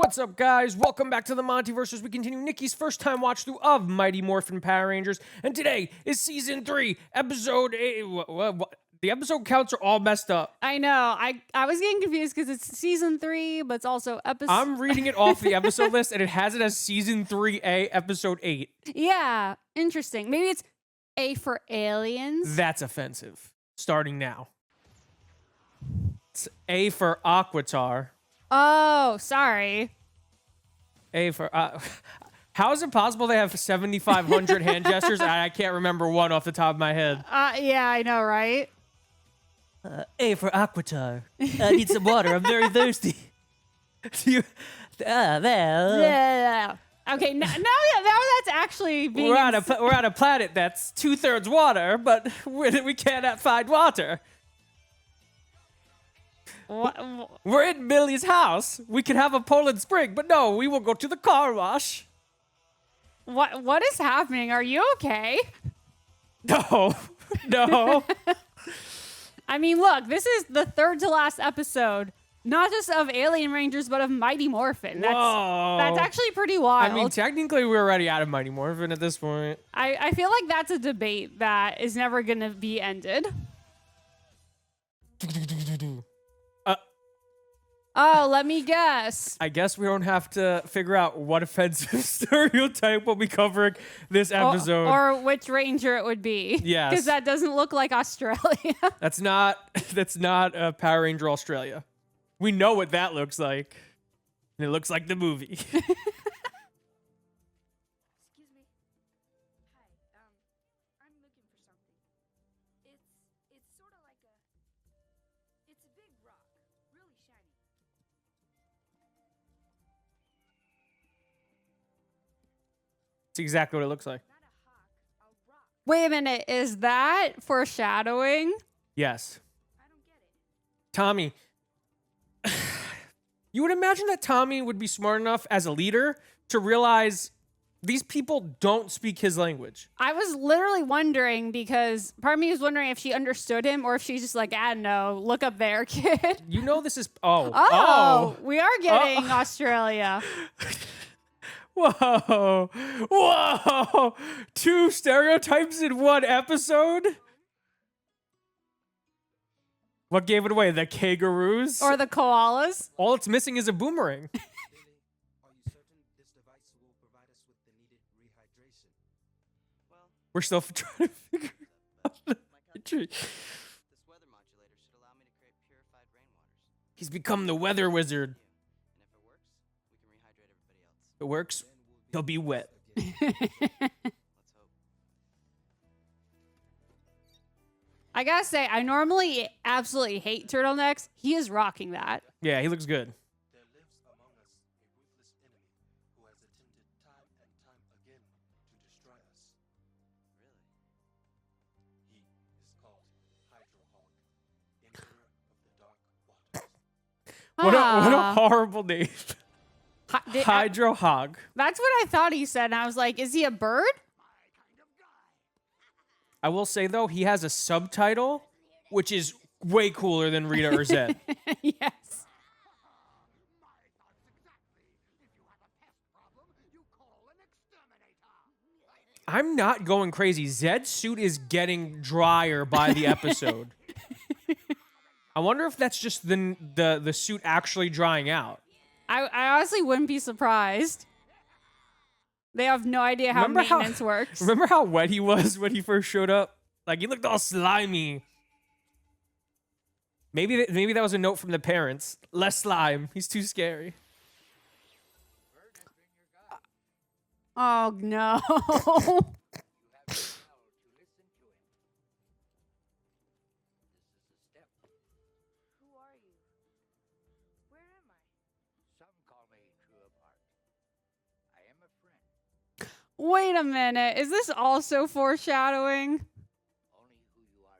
What's up, guys? Welcome back to the MontyVerse as we continue Nicki's first time watch through of Mighty Morphin Power Rangers. And today is Season 3, Episode 8. The episode counts are all messed up. I know. I was getting confused because it's Season 3, but it's also Episode... I'm reading it off the episode list, and it has it as Season 3A, Episode 8. Yeah, interesting. Maybe it's A for aliens? That's offensive. Starting now. It's A for Aquatar. Oh, sorry. A for... how is it possible they have 7,500 hand gestures? I can't remember one off the top of my head. Yeah, I know, right? A for Aquatar. I need some water. I'm very thirsty. There. Yeah. Okay, now that's actually being... We're on a planet that's 2/3 water, but we cannot find water. We're in Millie's house. We could have a Poland Spring, but no, we will go to the car wash. What is happening? Are you okay? No. I mean, look, this is the third to last episode, not just of Alien Rangers, but of Mighty Morphin. That's actually pretty wild. I mean, technically, we're already out of Mighty Morphin at this point. I feel like that's a debate that is never going to be ended. Oh, let me guess. I guess we don't have to figure out what offensive stereotype we'll be covering this episode. Or which ranger it would be. Yes. Because that doesn't look like Australia. That's not Power Ranger Australia. We know what that looks like. And it looks like the movie. Excuse me. Hi. I'm looking for something. It's sort of like it's a big rock, really shiny. It's exactly what it looks like. Not a hawk, a rock. Wait a minute. Is that foreshadowing? Yes. I don't get it. Tommy. You would imagine that Tommy would be smart enough as a leader to realize these people don't speak his language. I was literally wondering because part of me was wondering if she understood him or if she's just like, no, look up there, kid. You know this is... We are getting Australia. Whoa. 2 stereotypes in one episode? What gave it away? The kangaroos? Or the koalas? All it's missing is a boomerang. Are you certain this device will provide us with the needed rehydration? Well, We're still trying to figure out the entry. this weather modulator should allow me to create purified rainwaters. He's become the weather wizard. And if it works, we can rehydrate everybody else. If it works, he'll be wet. Let's hope. I gotta say, I normally absolutely hate turtlenecks. He is rocking that. Yeah, he looks good. There lives among us a ruthless enemy who has attempted time and time again to destroy us. Really? He is called Hydrohog, Emperor of the Dark Waters. What a horrible name. Hydro Hog. That's what I thought he said. And I was like, is he a bird? I will say, though, he has a subtitle, which is way cooler than Rita or Zed. Yes. I'm not going crazy. Zed's suit is getting drier by the episode. I wonder if that's just the suit actually drying out. I honestly wouldn't be surprised. They have no idea how maintenance works. Remember how wet he was when he first showed up? Like, he looked all slimy. Maybe that was a note from the parents. Less slime. He's too scary. Oh, no. Who are you? Where am I? Some call me true of heart. I am a friend. Wait a minute. Is this also foreshadowing? Only who you are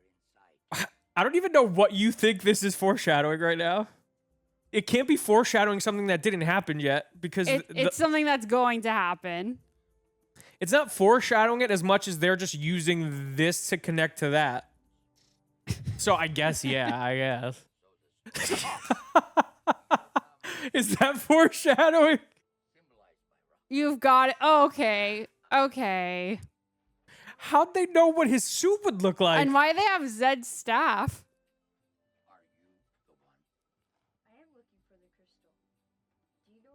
inside. I don't even know what you think this is foreshadowing right now. It can't be foreshadowing something that didn't happen yet because It's something that's going to happen. it's not foreshadowing it as much as they're just using this to connect to that. So I guess, yeah, I guess. Is that foreshadowing? You've got it. Okay. Okay. How'd they know what his suit would look like? And why they have Zed's staff? I am looking for the crystal. Do you know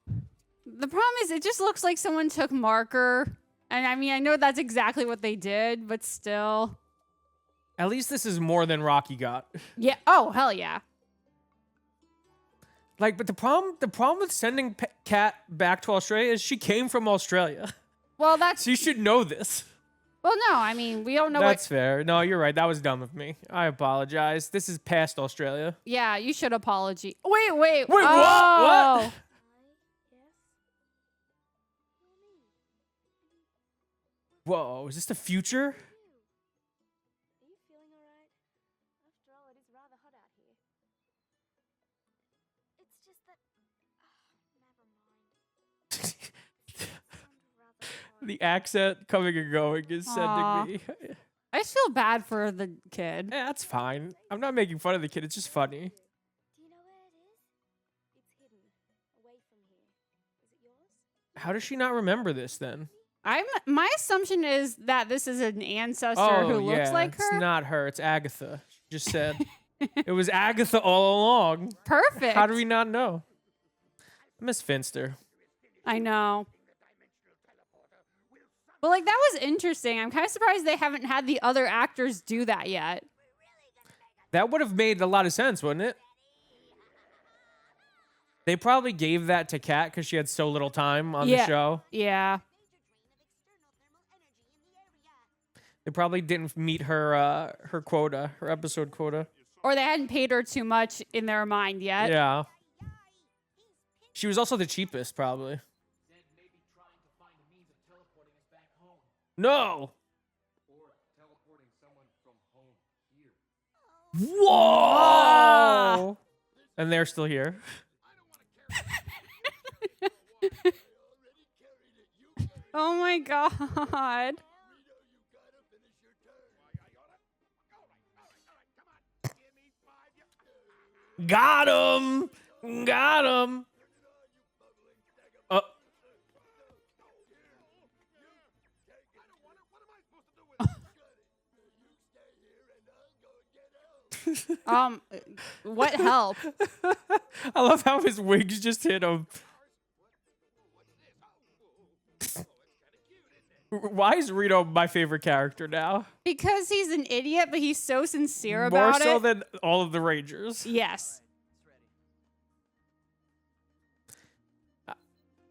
where it is? The problem is it just looks like someone took marker. And I mean, I know that's exactly what they did, but still. At least this is more than Rocky got. Yeah. Oh, hell yeah. Like, but the problem with sending Kat back to Australia is she came from Australia. Well, that's... So you should know this. Well, no, I mean, we don't know That's fair. No, you're right. That was dumb of me. I apologize. This is past Australia. Yeah, you should apology. Wait. Wait, what? Oh. Yes? Whoa, is this the future? Are you feeling alright? After all, it is rather hot out here. It's just that... never mind. The accent coming and going is Aw. sending me. I just feel bad for the kid. Yeah, that's fine. I'm not making fun of the kid. It's just funny. Do you know where it is? It's hidden, away from here. Is it yours? How does she not remember this then? My assumption is that this is an ancestor who looks like her. It's not her. It's Agatha. She just said it was Agatha all along. Perfect. How do we not know? Miss Finster. I know. But like that was interesting. I'm kind of surprised they haven't had the other actors do that yet. That would have made a lot of sense, wouldn't it? They probably gave that to Kat because she had so little time on the show. Yeah. They probably didn't meet her her quota, her episode quota. Or they hadn't paid her too much in their mind yet. Yeah. She was also the cheapest, probably. No. Whoa! And they're still here. Oh my god. Got him! Got him! What help? I love how his wings just hit him. Why is Rito my favorite character now? Because he's an idiot, but he's so sincere More about so it. than all of the Rangers. Yes.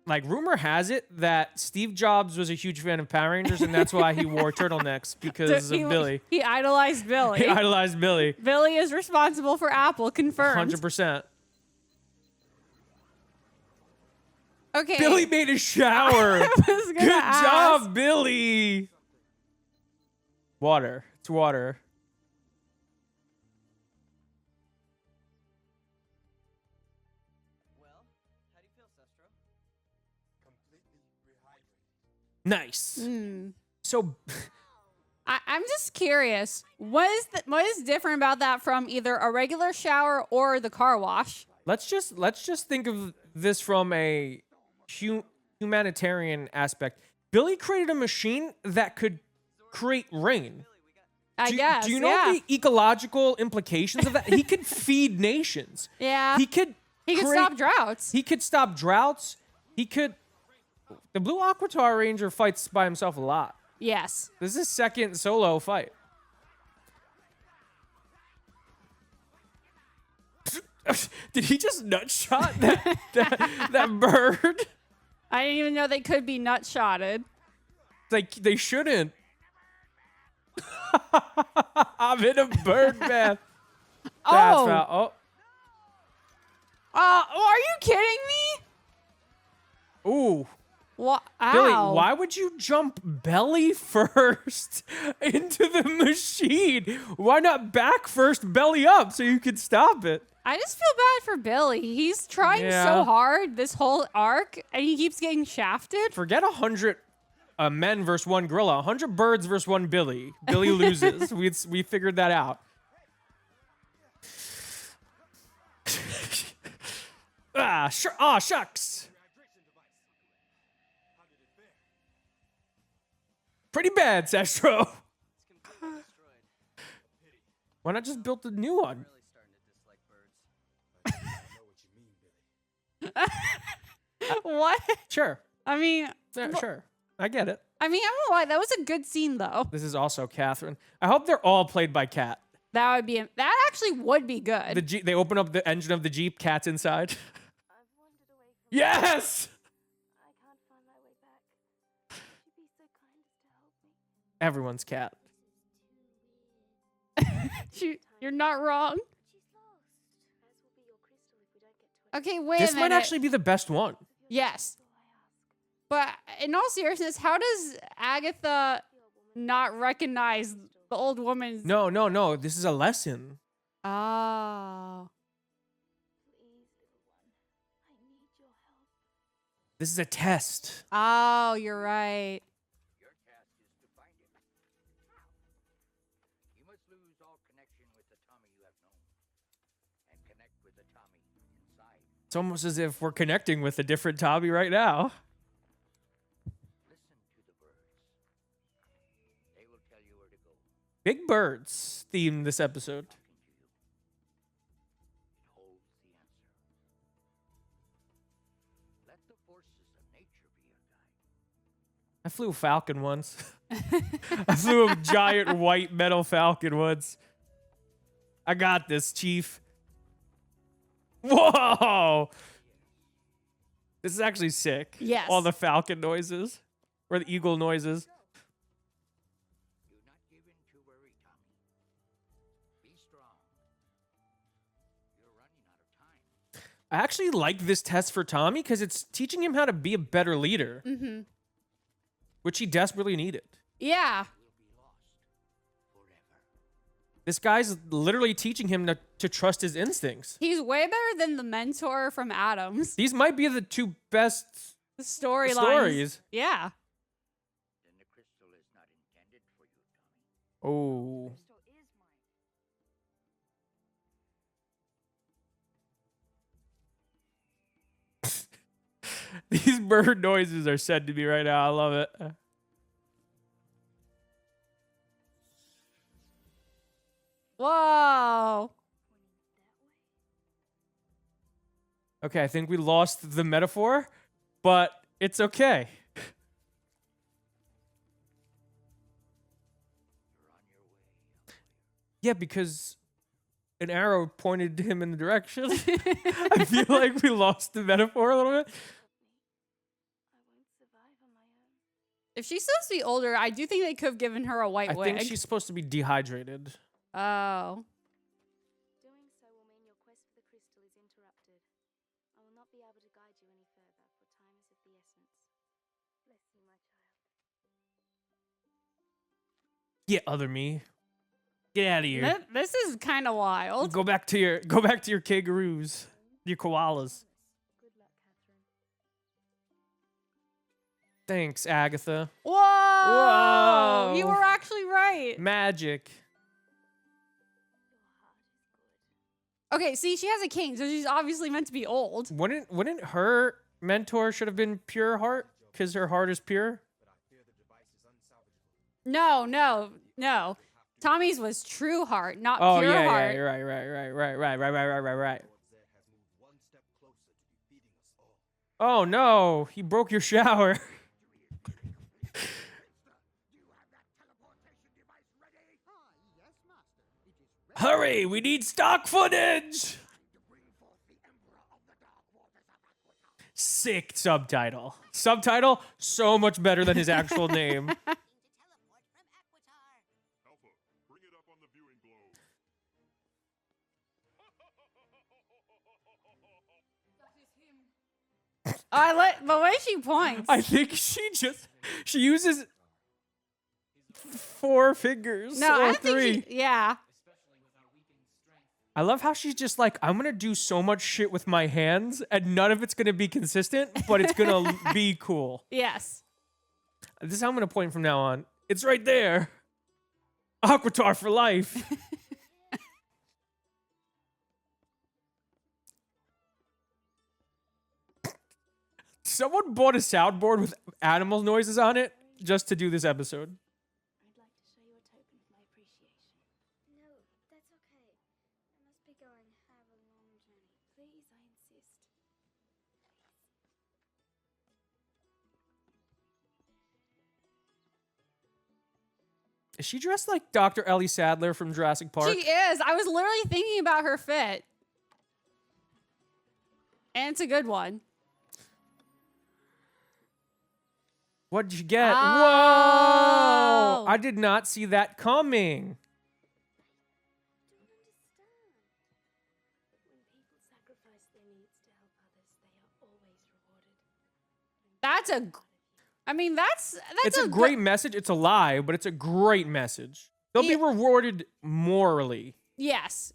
Like, rumor has it that Steve Jobs was a huge fan of Power Rangers, and that's why he wore turtlenecks, because of Billy. He idolized Billy. He idolized Billy. Billy is responsible for Apple, confirmed. 100%. Okay. Billy made a shower. I was gonna Good ask. job, Billy. Water. It's water. Well, how do you feel, Sestro? Completely rehydrated. Nice. So, I'm just curious. What is different about that from either a regular shower or the car wash? let's just think of this from a humanitarian aspect. Billy created a machine that could create rain. I guess. Do you know yeah. the ecological implications of that? He could feed nations. Yeah. He could stop droughts. He could stop droughts. He could. The Blue Aquatar Ranger fights by himself a lot. Yes. This is his second solo fight. Did he just nutshot that bird? I didn't even know they could be nut shotted. Like, they shouldn't. I'm in a bird bath. That's Oh. foul. Are you kidding me? Oh. Ooh. What? Billy, why would you jump belly first into the machine? Why not back first, belly up, so you could stop it? I just feel bad for Billy. He's trying Yeah. so hard this whole arc, and he keeps getting shafted. Forget 100 men versus one gorilla. 100 birds versus one Billy. Billy loses. We figured that out. Aw, shucks. Pretty bad, Sestro. Why not just build a new one? What? Sure. I mean, Yeah, sure. I get it. I don't know why. That was a good scene, though. This is also Catherine. I hope they're all played by Cat. That actually would be good. The Jeep, they open up the engine of the Jeep, Cat's inside. I've wandered away from Yes! I can't find my way back. Would you be so kind as to help me? Everyone's Cat. You're not wrong. But she's lost. As will be your crystal if we don't get to it. Okay, wait This a minute. might actually be the best one. Yes. But in all seriousness, how does Agatha not recognize the old woman's... No. This is a lesson. Oh. Please, little one. I need your help. This is a test. Oh, you're right. Your task is to find him. How? You must lose all connection with the Tommy you have known, and connect with the Tommy inside. It's almost as if we're connecting with a different Tommy right now. Listen to the birds. They will tell you where to go. Big Birds themed this episode. Talking to you. It holds the answer. Let the forces of nature be your guide. I flew a falcon once. I flew a giant white metal falcon once. I got this, Chief. Whoa! This is actually sick. Yes. All the falcon noises. Or the eagle noises. Do not give in to worry, Tommy. Be strong. You're running out of time. I actually like this test for Tommy because it's teaching him how to be a better leader. Mm-hmm. Which he desperately needed. Yeah. Will be lost forever. This guy's literally teaching him to trust his instincts. He's way better than the mentor from Adams. These might be the two best The storylines. stories. Yeah. Then the crystal is not intended for you, Tommy. Oh. Crystal is mine. These bird noises are said to me right now. I love it. Whoa. Okay, I think we lost the metaphor, but it's okay. You're on your way. Yeah, because an arrow pointed him in the direction. I feel like we lost the metaphor a little bit. I won't survive on my own. If she's supposed to be older, I do think they could have given her a white I wig. think she's supposed to be dehydrated. Oh. Doing so will mean your quest for the crystal is interrupted. I will not be able to guide you any further, for time is of the essence. Bless you, my child. Yeah, other me. Get out of here. This is kind of wild. Go back to your kangaroos, your koalas. Good luck, Catherine. Thanks, Agatha. Whoa. Whoa. You were actually right. Magic. Your heart is good. Okay, see, she has a king, so she's obviously meant to be old. Wouldn't her mentor should have been pure heart? Because her heart is pure? No. Tommy's was true heart, not Oh, pure yeah, heart. yeah, right. Oh no, he broke your shower. Hurry, we need stock footage. Sick subtitle. Subtitle so much better than his actual name. Alpha, bring it up on the viewing globe. I like the way she points. I think she uses 4 fingers no, or I don't 3. think yeah. I love how she's just like, I'm gonna do so much shit with my hands, and none of it's gonna be consistent, but it's gonna be cool. Yes. This is how I'm gonna point from now on. It's right there. Aquatar for life. Someone bought a soundboard with animal noises on it just to do this episode. I'd like to show you a token of my appreciation. No, that's okay. I must be going have a long journey. Please, I insist. Is she dressed like Dr. Ellie Sadler from Jurassic Park? She is. I was literally thinking about her fit. And it's a good one. What did you get? Oh. Whoa! I did not see that coming. I don't understand. When people sacrifice their needs to help others, they are always rewarded. That's a... I mean, that's It's a great message. It's a lie, but it's a great message. They'll be rewarded morally. Yes.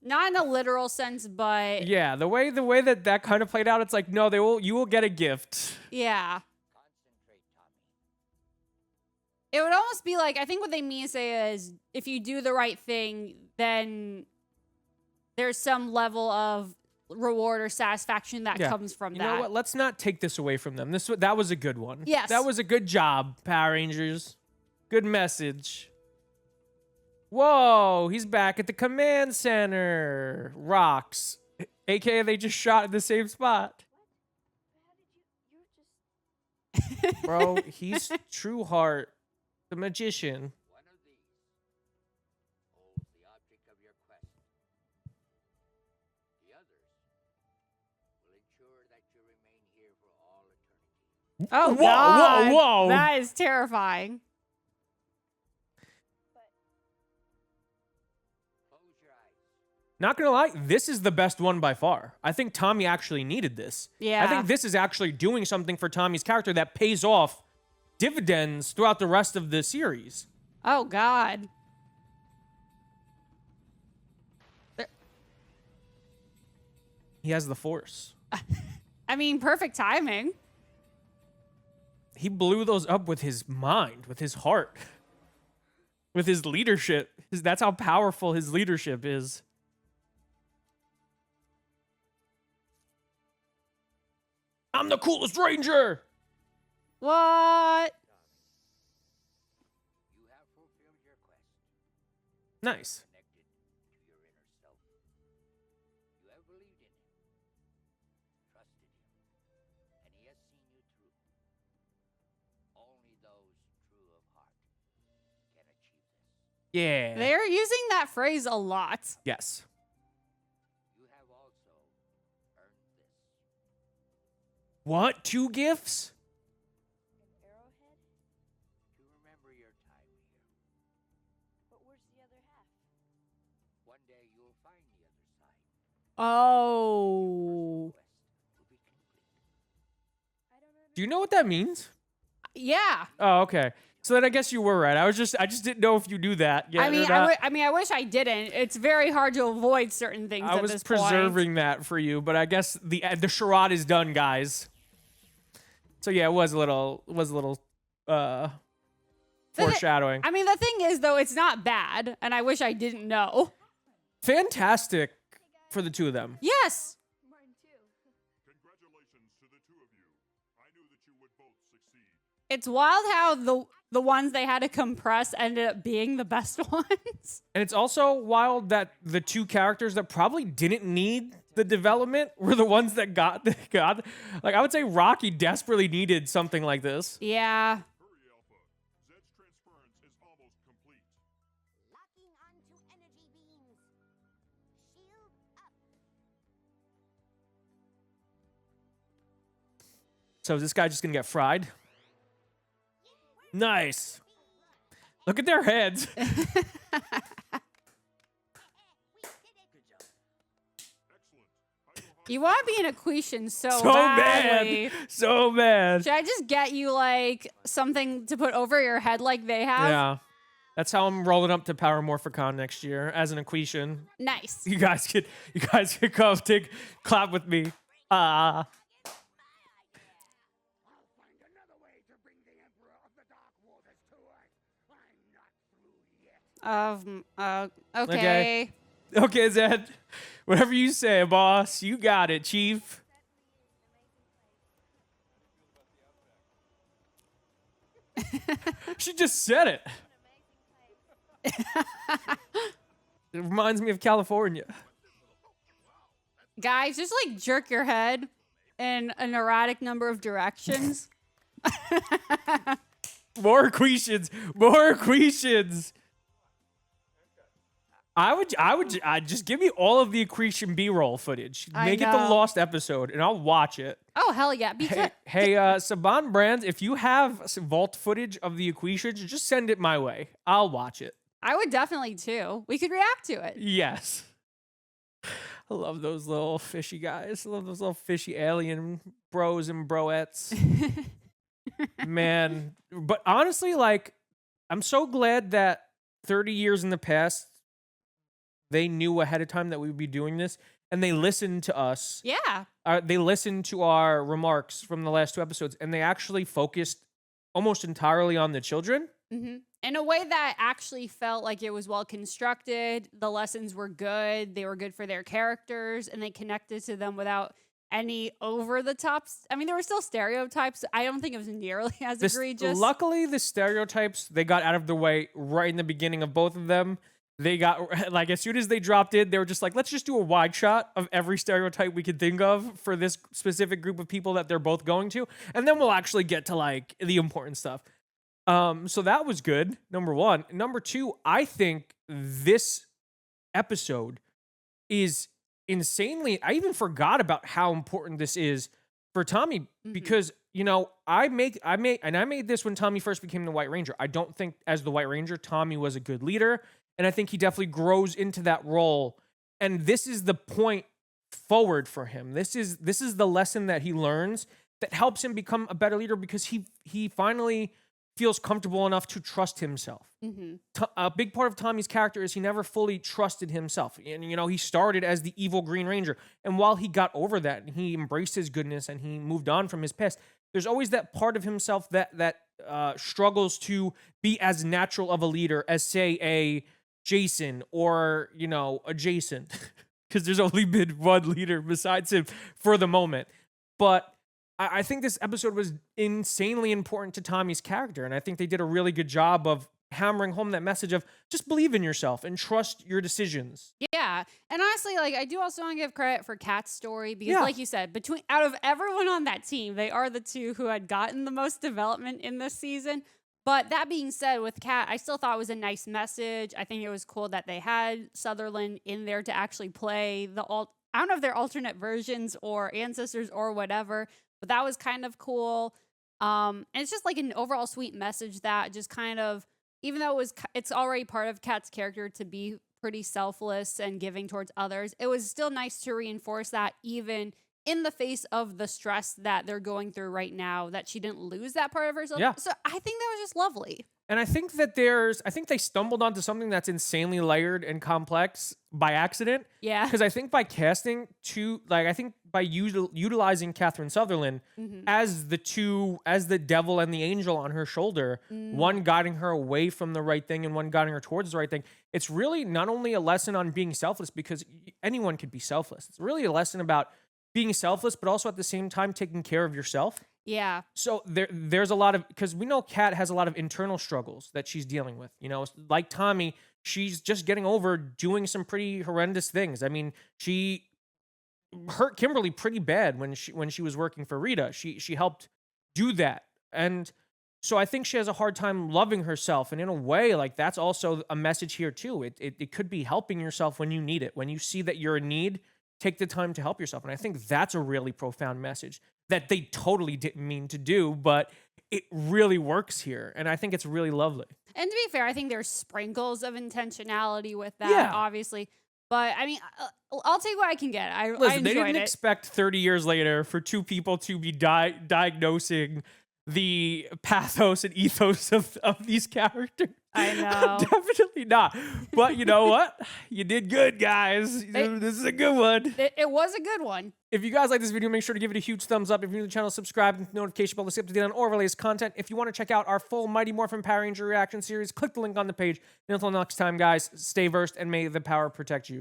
Not in a literal sense, but Yeah, the way that kind of played out, it's like, no, you will get a gift. yeah. Concentrate, Tommy. It would almost be like, I think what they mean to say is, if you do the right thing, then there's some level of reward or satisfaction that comes from You that. know what? Let's not take this away from them. That was a good one. Yes. That was a good job, Power Rangers. Good message. Whoa, he's back at the command center. Rocks. AKA they just shot at the same spot. You're just... Bro, he's True Heart, the magician. One of these holds the object of your quest. The others will ensure that you remain here for all eternity. Oh, Whoa, God. whoa, whoa. That is terrifying. Close your eyes. Not gonna lie, this is the best one by far. I think Tommy actually needed this. Yeah. I think this is actually doing something for Tommy's character that pays off dividends throughout the rest of the series. Oh, God. He has the Force. I mean, perfect timing. He blew those up with his mind, with his heart, with his leadership. That's how powerful his leadership is. I'm the coolest ranger. What? You have fulfilled your quest. Nice. Connected to your inner self. You have believed in him, trusted him, and he has seen you through. Only those true of heart can achieve this. Yeah. They're using that phrase a lot. Yes. You have also earned this. What? 2 gifts? An arrowhead? To remember your time here. But where's the other half? One day you'll find the other side. Oh. Quest will be complete. I don't understand. Do you know what that means? Yeah. Oh, okay. So then I guess you were right. I just didn't know if you knew that. Yeah, I mean, I wish I didn't. It's very hard to avoid certain things I at was this preserving that for you, but I guess the charade is done, guys. So yeah, it was a little foreshadowing. I mean, the thing is, though, it's not bad, and I wish I didn't know. Fantastic for the two of them. Yes. Mine too. Congratulations to the two of you. I knew that you would both succeed. It's wild how the ones they had to compress ended up being the best ones. And it's also wild that the two characters that probably didn't need the development were the ones that got. Like, I would say Rocky desperately needed something like this. Yeah. Hurry, Alpha. Zed's transference is almost complete. Locking onto energy beams. Shield up. So is this guy just gonna get fried? Nice. Look at their heads. Excellent. You want to be an Equation so So badly. mad. So mad. Should I just get you, like, something to put over your head like they have? Yeah. That's how I'm rolling up to Power Morphicon next year as an Equation. Nice. You guys could come clap with me. I'll find another way to bring the Emperor of the Dark Waters to Earth. I'm not through yet. Okay. Okay, Zed. Whatever you say, boss. You got it, Chief. She just said it. It reminds me of California. Guys, just like jerk your head in an erratic number of directions. More questions. More questions. I'd just give me all of the accretion B-roll footage. I Make it the know. lost episode, and I'll watch it. Oh, hell yeah. Because Hey, Saban Brands, if you have some vault footage of the accretions, just send it my way. I'll watch it. I would definitely too. We could react to it. Yes. I love those little fishy guys. I love those little fishy alien bros and broettes. Man. But honestly, like, I'm so glad that 30 years in the past, they knew ahead of time that we would be doing this, and they listened to us. Yeah. They listened to our remarks from the last 2 episodes, and they actually focused almost entirely on the children. Mm-hmm. In a way that actually felt like it was well constructed. The lessons were good. They were good for their characters, and they connected to them without any over the tops. I mean, there were still stereotypes. I don't think it was nearly as egregious. Luckily, the stereotypes, they got out of the way right in the beginning of both of them. They got, like, as soon as they dropped in, they were just like, let's just do a wide shot of every stereotype we could think of for this specific group of people that they're both going to. And then we'll actually get to, like, the important stuff. So that was good, number 1. Number 2, I think this episode is insanely, I even forgot about how important this is for Tommy, because, you know, I made this when Tommy first became the White Ranger. I don't think as the White Ranger, Tommy was a good leader. And I think he definitely grows into that role. And this is the point forward for him. This is the lesson that he learns that helps him become a better leader, because he finally feels comfortable enough to trust himself. A big part of Tommy's character is he never fully trusted himself. And, you know, he started as the evil Green Ranger. And while he got over that and he embraced his goodness and he moved on from his past, there's always that part of himself that struggles to be as natural of a leader as, say, a Jason or, you know, a Jason. Because there's only been one leader besides him for the moment. But I think this episode was insanely important to Tommy's character. And I think they did a really good job of hammering home that message of just believe in yourself and trust your decisions. Yeah. And honestly, like, I do also want to give credit for Kat's story because, Yeah. like you said, out of everyone on that team, they are the 2 who had gotten the most development in this season. But that being said, with Kat, I still thought it was a nice message. I think it was cool that they had Sutherland in there to actually play I don't know if they're alternate versions or ancestors or whatever, but that was kind of cool. And it's just like an overall sweet message that just kind of, even though it's already part of Kat's character to be pretty selfless and giving towards others, it was still nice to reinforce that even in the face of the stress that they're going through right now, that she didn't lose that part of herself. Yeah. So I think that was just lovely. And I think they stumbled onto something that's insanely layered and complex by accident. Yeah. Because I think by casting I think by utilizing Catherine Sutherland as the devil and the angel on her shoulder, one guiding her away from the right thing and one guiding her towards the right thing, it's really not only a lesson on being selfless, because anyone could be selfless. It's really a lesson about being selfless, but also at the same time taking care of yourself. Yeah. So there's a lot of, because we know Kat has a lot of internal struggles that she's dealing with. You know, like Tommy, she's just getting over doing some pretty horrendous things. I mean, she hurt Kimberly pretty bad when she was working for Rita. She helped do that. And so I think she has a hard time loving herself. And in a way, like, that's also a message here too. It could be helping yourself when you need it. When you see that you're in need, take the time to help yourself. And I think that's a really profound message that they totally didn't mean to do, but it really works here. And I think it's really lovely. And to be fair, I think there's sprinkles of intentionality with that, Yeah. obviously. But I mean, I'll take what I can get. I Listen, they enjoyed didn't it. expect 30 years later for 2 people to be diagnosing the pathos and ethos of these characters. I know. Definitely not. But you know what? You did good, guys. This is a good one. It was a good one. If you guys like this video, make sure to give it a huge thumbs up. If you're new to the channel, subscribe and notification bell to stay up to date on all of our latest content. If you want to check out our full Mighty Morphin Power Ranger reaction series, click the link on the page. And until next time, guys, stay versed and may the power protect you.